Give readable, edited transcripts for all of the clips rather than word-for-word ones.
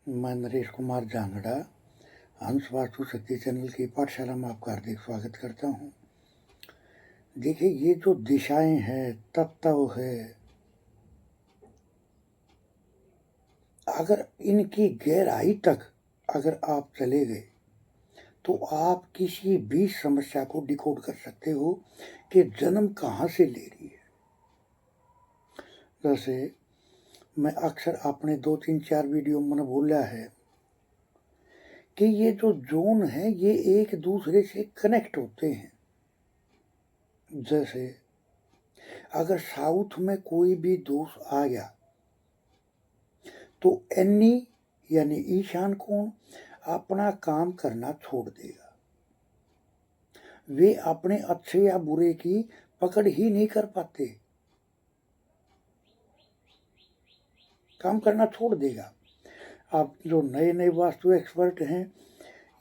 मैं नरेश कुमार जांगड़ा हंस वास्तु शक्ति चैनल की पाठशाला में आपका हार्दिक स्वागत करता हूँ। देखिए, ये जो दिशाएं हैं, तत्व है, अगर इनकी गहराई तक अगर आप चले गए तो आप किसी भी समस्या को डिकोड कर सकते हो कि जन्म कहाँ से ले रही है। जैसे मैं अक्सर अपने 2-3-4 वीडियो में बोला है कि ये जो जोन है ये एक दूसरे से कनेक्ट होते हैं। जैसे अगर साउथ में कोई भी दोष आ गया तो एनी यानी ईशान कोण अपना काम करना छोड़ देगा। वे अपने अच्छे या बुरे की पकड़ ही नहीं कर पाते, काम करना छोड़ देगा। आप जो नए नए वास्तु एक्सपर्ट हैं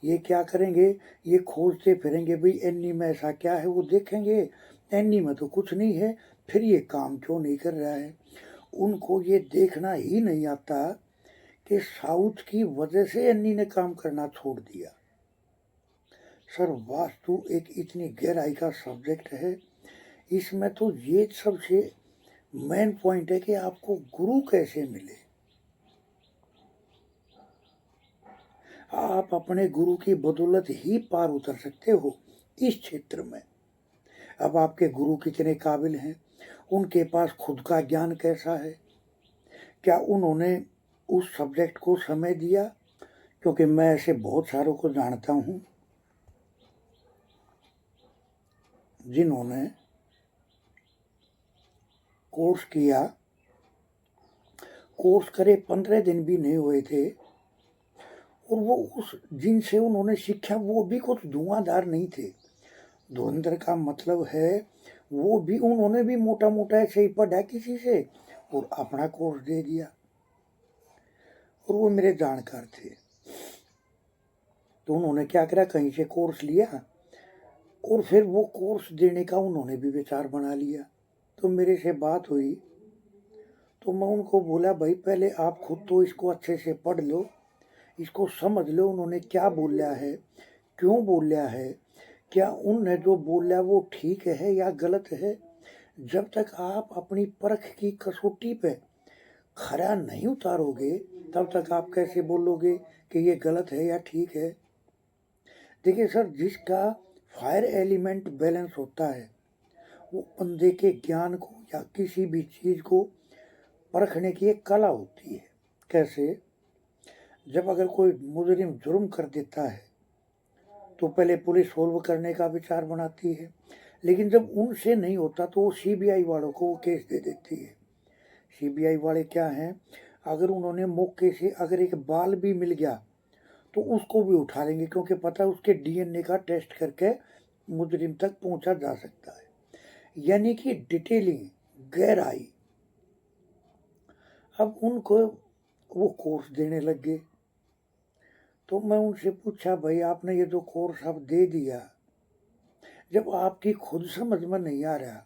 ये क्या करेंगे, ये खोजते फिरेंगे भाई एनी में ऐसा क्या है, वो देखेंगे एनी में तो कुछ नहीं है, फिर ये काम क्यों नहीं कर रहा है। उनको ये देखना ही नहीं आता कि साउथ की वजह से एनी ने काम करना छोड़ दिया। सर, वास्तु एक इतनी गहराई का सब्जेक्ट है, इसमें तो ये सबसे मेन पॉइंट है कि आपको गुरु कैसे मिले। आप अपने गुरु की बदौलत ही पार उतर सकते हो इस क्षेत्र में। अब आपके गुरु कितने काबिल हैं, उनके पास खुद का ज्ञान कैसा है, क्या उन्होंने उस सब्जेक्ट को समय दिया। क्योंकि मैं ऐसे बहुत सारों को जानता हूँ जिन्होंने कोर्स किया, कोर्स करे 15 दिन भी नहीं हुए थे, और वो उस जिनसे उन्होंने सीखा वो भी कुछ धुआंधार नहीं थे। धुरंधर का मतलब है वो भी उन्होंने भी मोटा मोटा ऐसे ही पढ़ा किसी से और अपना कोर्स दे दिया, और वो मेरे जानकार थे। तो उन्होंने क्या करा, कहीं से कोर्स लिया और फिर वो कोर्स देने का उन्होंने भी विचार बना लिया। तो मेरे से बात हुई तो मैं उनको बोला, भाई पहले आप खुद तो इसको अच्छे से पढ़ लो, इसको समझ लो उन्होंने क्या बोला है, क्यों बोला है, क्या उनने जो बोला वो ठीक है या गलत है। जब तक आप अपनी परख की कसौटी पे खरा नहीं उतारोगे तब तक आप कैसे बोलोगे कि ये गलत है या ठीक है। देखिए सर, जिसका फायर एलिमेंट बैलेंस होता है वो बंदे के ज्ञान को या किसी भी चीज़ को परखने की एक कला होती है। कैसे, जब अगर कोई मुजरिम जुर्म कर देता है तो पहले पुलिस सोल्व करने का विचार बनाती है, लेकिन जब उनसे नहीं होता तो वो सीबीआई वालों को वो केस दे देती है। सीबीआई वाले क्या हैं, अगर उन्होंने मौके से अगर एक बाल भी मिल गया तो उसको भी उठा लेंगे, क्योंकि पता है उसके डीएनए का टेस्ट करके मुजरिम तक पहुंचा जा सकता है। यानी कि डिटेलिंग, गहराई। अब उनको वो कोर्स देने लग गए। तो मैं उनसे पूछा, भाई आपने ये जो कोर्स अब दे दिया, जब आपकी खुद समझ में नहीं आ रहा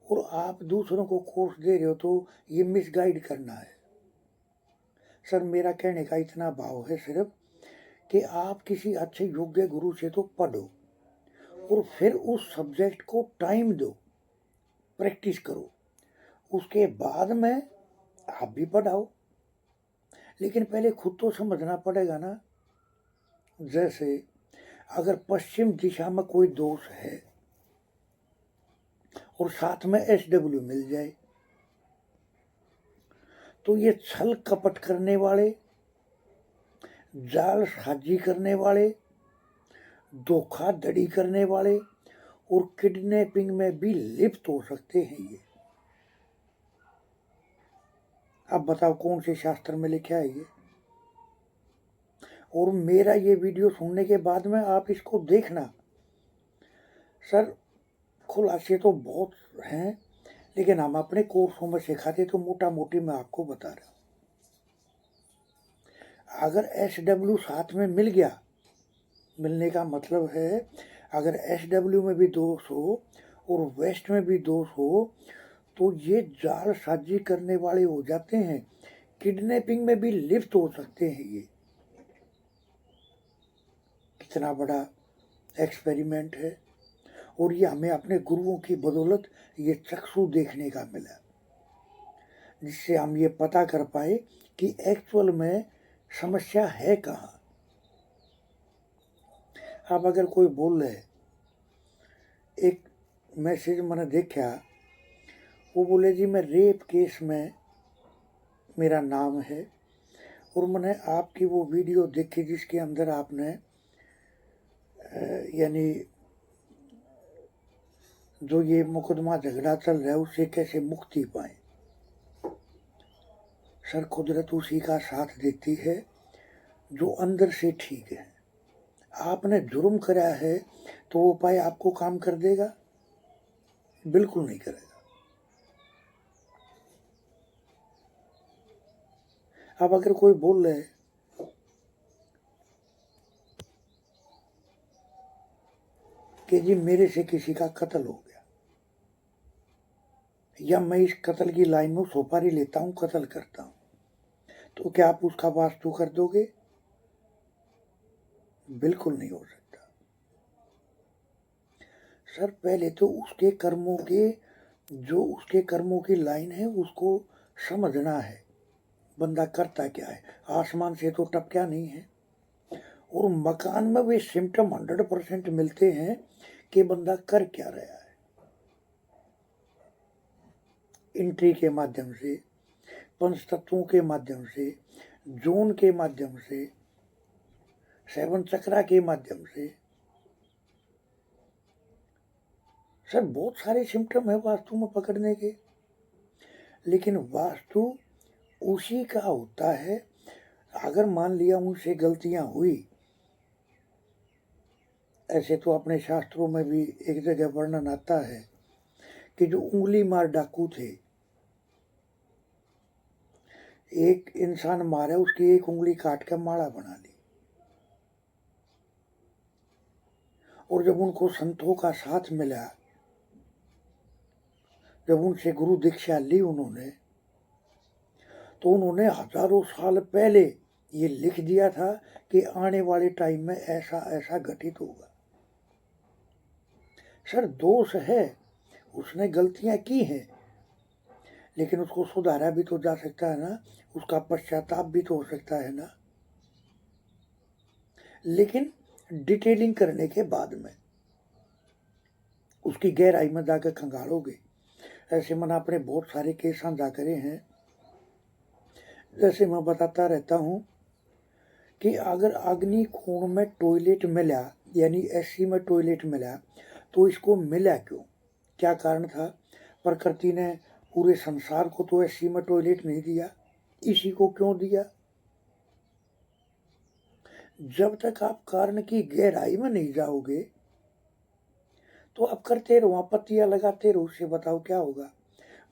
और आप दूसरों को कोर्स दे रहे हो तो ये मिसगाइड करना है। सर, मेरा कहने का इतना भाव है सिर्फ कि आप किसी अच्छे योग्य गुरु से तो पढ़ो और फिर उस सब्जेक्ट को टाइम दो, प्रैक्टिस करो, उसके बाद में आप भी पढ़ाओ। लेकिन पहले खुद तो समझना पड़ेगा ना। जैसे अगर पश्चिम दिशा में कोई दोष है और साथ में SW मिल जाए तो ये छल कपट करने वाले, जालसाजी करने वाले, धोखाधड़ी करने वाले और किडनैपिंग में भी लिप्त हो सकते हैं ये। अब बताओ कौन से शास्त्र में लिखा है ये। और मेरा ये वीडियो सुनने के बाद में आप इसको देखना। सर, खुलासे तो बहुत हैं, लेकिन हम अपने कोर्सों में सिखाते तो मोटा मोटी मैं आपको बता रहा हूँ। अगर SW साथ में मिल गया, मिलने का मतलब है अगर SW में भी दोष हो और वेस्ट में भी दोष हो तो ये जालसाजी करने वाले हो जाते हैं। किडनैपिंग में भी लिप्त हो सकते हैं। ये कितना बड़ा एक्सपेरिमेंट है, और ये हमें अपने गुरुओं की बदौलत ये चक्षु देखने का मिला, जिससे हम ये पता कर पाए कि एक्चुअल में समस्या है कहाँ। अब अगर कोई बोल रहे, एक मैसेज मैंने देखा, वो बोले जी मैं रेप केस में मेरा नाम है, और मैंने आपकी वो वीडियो देखी जिसके अंदर आपने यानी जो ये मुकदमा झगड़ा चल रहा है उससे कैसे मुक्ति पाए। सर, कुदरत उसी का साथ देती है जो अंदर से ठीक है। आपने जुर्म करा है तो वो उपाय आपको काम कर देगा? बिल्कुल नहीं करेगा। अब अगर कोई बोल रहे कि जी मेरे से किसी का कत्ल हो गया, या मैं इस कत्ल की लाइन में सुपारी लेता हूँ, कत्ल करता हूँ, तो क्या आप उसका वास्तु कर दोगे? बिल्कुल नहीं हो सकता। सर, पहले तो उसके कर्मों की लाइन है उसको समझना है, बंदा करता क्या है। आसमान से तो टपका नहीं है, और मकान में वे सिम्टम 100% मिलते हैं कि बंदा कर क्या रहा है। एंट्री के माध्यम से, पंच तत्वों के माध्यम से, जोन के माध्यम से, 7 चक्रा के माध्यम से। सर, बहुत सारे सिम्टम है वास्तु में पकड़ने के, लेकिन वास्तु उसी का होता है। अगर मान लिया उनसे गलतियां हुई, ऐसे तो अपने शास्त्रों में भी एक जगह वर्णन आता है कि जो उंगली मार डाकू थे, एक इंसान मारा, उसकी एक उंगली काट कर माला बना ली, और जब उनको संतों का साथ मिला, जब उनसे गुरु दीक्षा ली उन्होंने, तो उन्होंने हजारों साल पहले ये लिख दिया था कि आने वाले टाइम में ऐसा ऐसा घटित होगा। सर, दोष है, उसने गलतियां की हैं, लेकिन उसको सुधारा भी तो जा सकता है ना, उसका पश्चाताप भी तो हो सकता है ना, लेकिन डिटेलिंग करने के बाद में, उसकी गहराई में जाकर खंगालोगे। ऐसे मैंने अपने बहुत सारे केस साझा करे हैं। जैसे मैं बताता रहता हूँ कि अगर अग्नि कुंड में टॉयलेट मिला, यानी एससी में टॉयलेट मिला, तो इसको मिला क्यों, क्या कारण था? प्रकृति ने पूरे संसार को तो एससी में टॉयलेट नहीं दिया, इसी को क्यों दिया? जब तक आप कारण की गहराई में नहीं जाओगे तो आप करते रहो, आपत्तियां लगाते रहो, उससे बताओ क्या होगा।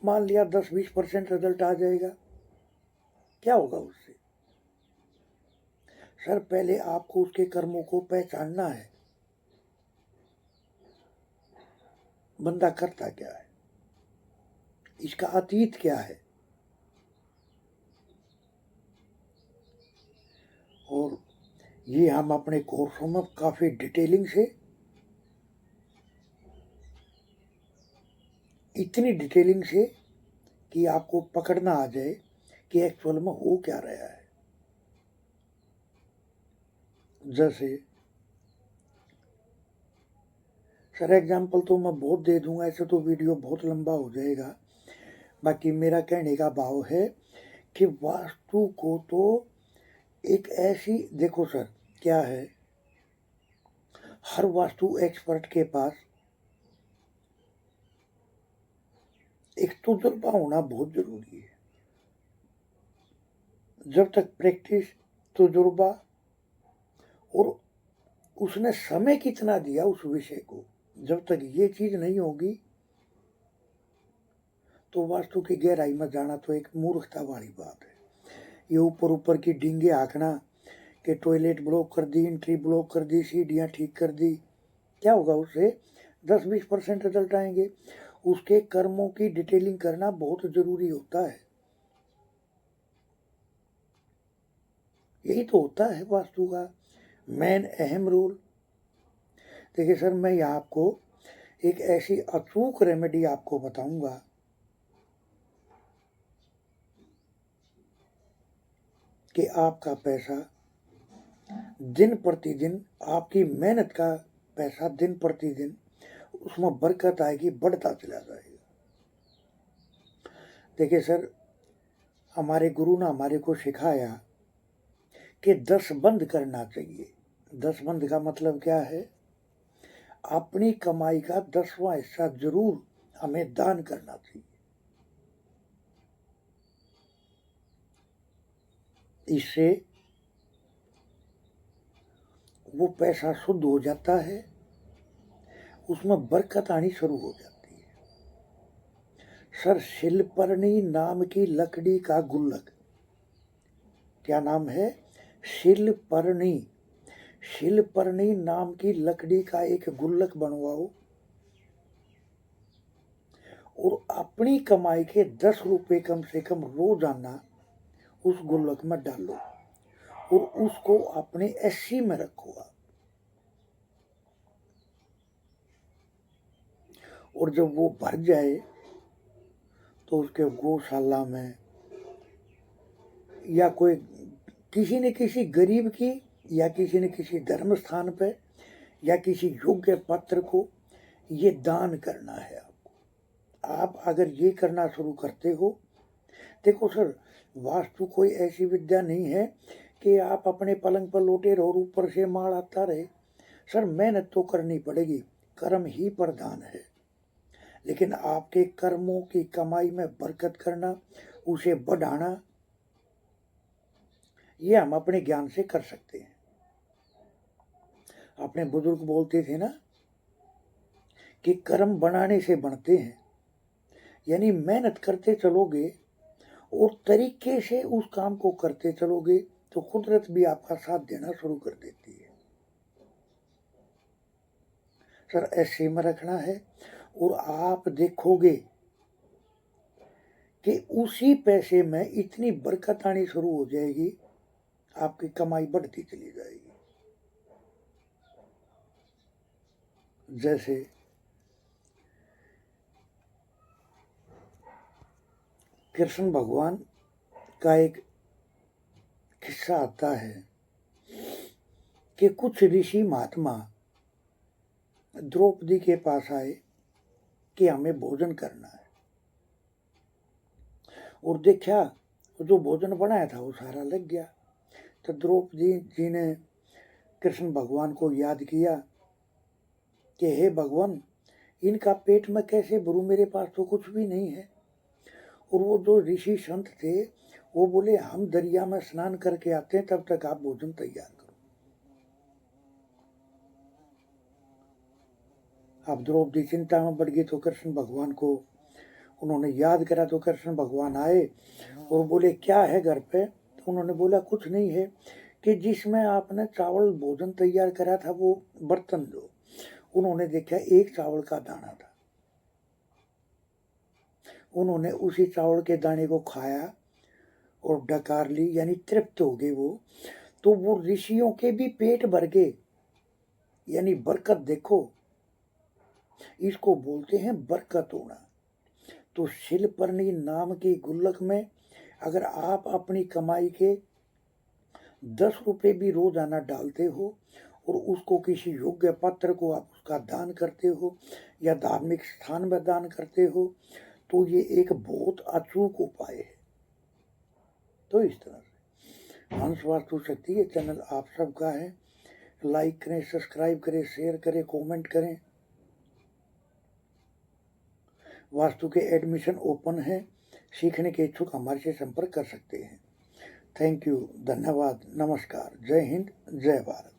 मान लिया 10-20% रिजल्ट आ जाएगा, क्या होगा उससे? सर, पहले आपको उसके कर्मों को पहचानना है, बंदा करता क्या है, इसका अतीत क्या है। और ये हम अपने कोर्सों में काफी डिटेलिंग से, इतनी डिटेलिंग से कि आपको पकड़ना आ जाए कि एक्चुअल में हो क्या रहा है। जैसे सर, एग्जाम्पल तो मैं बहुत दे दूंगा, ऐसे तो वीडियो बहुत लंबा हो जाएगा। बाकी मेरा कहने का भाव है कि वास्तु को तो एक ऐसी, देखो सर, क्या है, हर वास्तु एक्सपर्ट के पास एक तजुर्बा होना बहुत जरूरी है। जब तक प्रैक्टिस, तजुर्बा, और उसने समय कितना दिया उस विषय को, जब तक ये चीज नहीं होगी, तो वास्तु की गहराई में जाना तो एक मूर्खता वाली बात है। ये ऊपर ऊपर की डींगे हाँकना कि टॉयलेट ब्लॉक कर दी, एंट्री ब्लॉक कर दी, सीढ़ियाँ ठीक कर दी, क्या होगा उससे? 10-20% रिजल्ट आएंगे। उसके कर्मों की डिटेलिंग करना बहुत जरूरी होता है। यही तो होता है वास्तु का मेन अहम रोल। देखिए सर, मैं यहाँ आपको एक ऐसी अचूक रेमेडी आपको बताऊंगा कि आपका पैसा दिन प्रतिदिन, आपकी मेहनत का पैसा दिन प्रतिदिन उसमें बरकत आएगी, बढ़ता चला जाएगा। देखिए सर, हमारे गुरु ने हमारे को सिखाया कि 10 बंद करना चाहिए। 10 बंद का मतलब क्या है? अपनी कमाई का 10वां हिस्सा जरूर हमें दान करना चाहिए। इससे वो पैसा शुद्ध हो जाता है, उसमें बरकत आनी शुरू हो जाती है। सर, शिलपर्णी नाम की लकड़ी का गुल्लक, क्या नाम है? शिलपर्णी। शिलपर्णी नाम की लकड़ी का एक गुल्लक बनवाओ और अपनी कमाई के 10 रुपए कम से कम रोजाना उस गुल्लक में डालो और उसको अपने एससी में रखो आप। और जब वो भर जाए तो उसके गौशाला में या कोई किसी न किसी गरीब की या किसी न किसी धर्म स्थान पे या किसी योग्य पात्र को ये दान करना है आपको। आप अगर ये करना शुरू करते हो, देखो सर, वास्तु कोई ऐसी विद्या नहीं है कि आप अपने पलंग पर लोटे रहो और ऊपर से माल आता रहे। सर, मेहनत तो करनी पड़ेगी, कर्म ही प्रधान है, लेकिन आपके कर्मों की कमाई में बरकत करना, उसे बढ़ाना, ये हम अपने ज्ञान से कर सकते हैं। अपने बुजुर्ग बोलते थे ना कि कर्म बनाने से बनते हैं, यानी मेहनत करते चलोगे और तरीके से उस काम को करते चलोगे तो कुदरत भी आपका साथ देना शुरू कर देती है। सर, ऐसे में रखना है और आप देखोगे कि उसी पैसे में इतनी बरकत आनी शुरू हो जाएगी, आपकी कमाई बढ़ती चली जाएगी। जैसे कृष्ण भगवान का एक किस्सा आता है कि कुछ ऋषि महात्मा द्रौपदी के पास आए कि हमें भोजन करना है, और देखा जो भोजन बनाया था वो सारा लग गया। तो द्रौपदी जी ने कृष्ण भगवान को याद किया कि हे भगवान, इनका पेट में कैसे भरूं, मेरे पास तो कुछ भी नहीं है। और वो जो ऋषि संत थे वो बोले, हम दरिया में स्नान करके आते हैं, तब तक आप भोजन तैयार करो। अब द्रौपदी चिंता में बढ़ गई तो कृष्ण भगवान को उन्होंने याद करा। तो कृष्ण भगवान आए और बोले, क्या है घर पे? तो उन्होंने बोला, कुछ नहीं है, कि जिसमें आपने चावल भोजन तैयार करा था वो बर्तन दो। उन्होंने देखा एक चावल का दाना था। उन्होंने उसी चावल के दाने को खाया और डकार ली, यानी तृप्त हो गए वो। तो वो ऋषियों के भी पेट भर गए, यानी बरकत। देखो, इसको बोलते हैं बरकत होना। तो शिलपर्णी नाम की गुल्लक में अगर आप अपनी कमाई के 10 रुपए भी रोजाना डालते हो और उसको किसी योग्य पात्र को आप उसका दान करते हो या धार्मिक स्थान में दान करते हो, तो ये एक बहुत अचूक उपाय है। तो इस तरह से हंस वास्तु शक्ति ये चैनल आप सबका है। लाइक करें, सब्सक्राइब करें, शेयर करें, कमेंट करें। वास्तु के एडमिशन ओपन है, सीखने के इच्छुक हमारे से संपर्क कर सकते हैं। थैंक यू, धन्यवाद, नमस्कार, जय हिंद, जय भारत।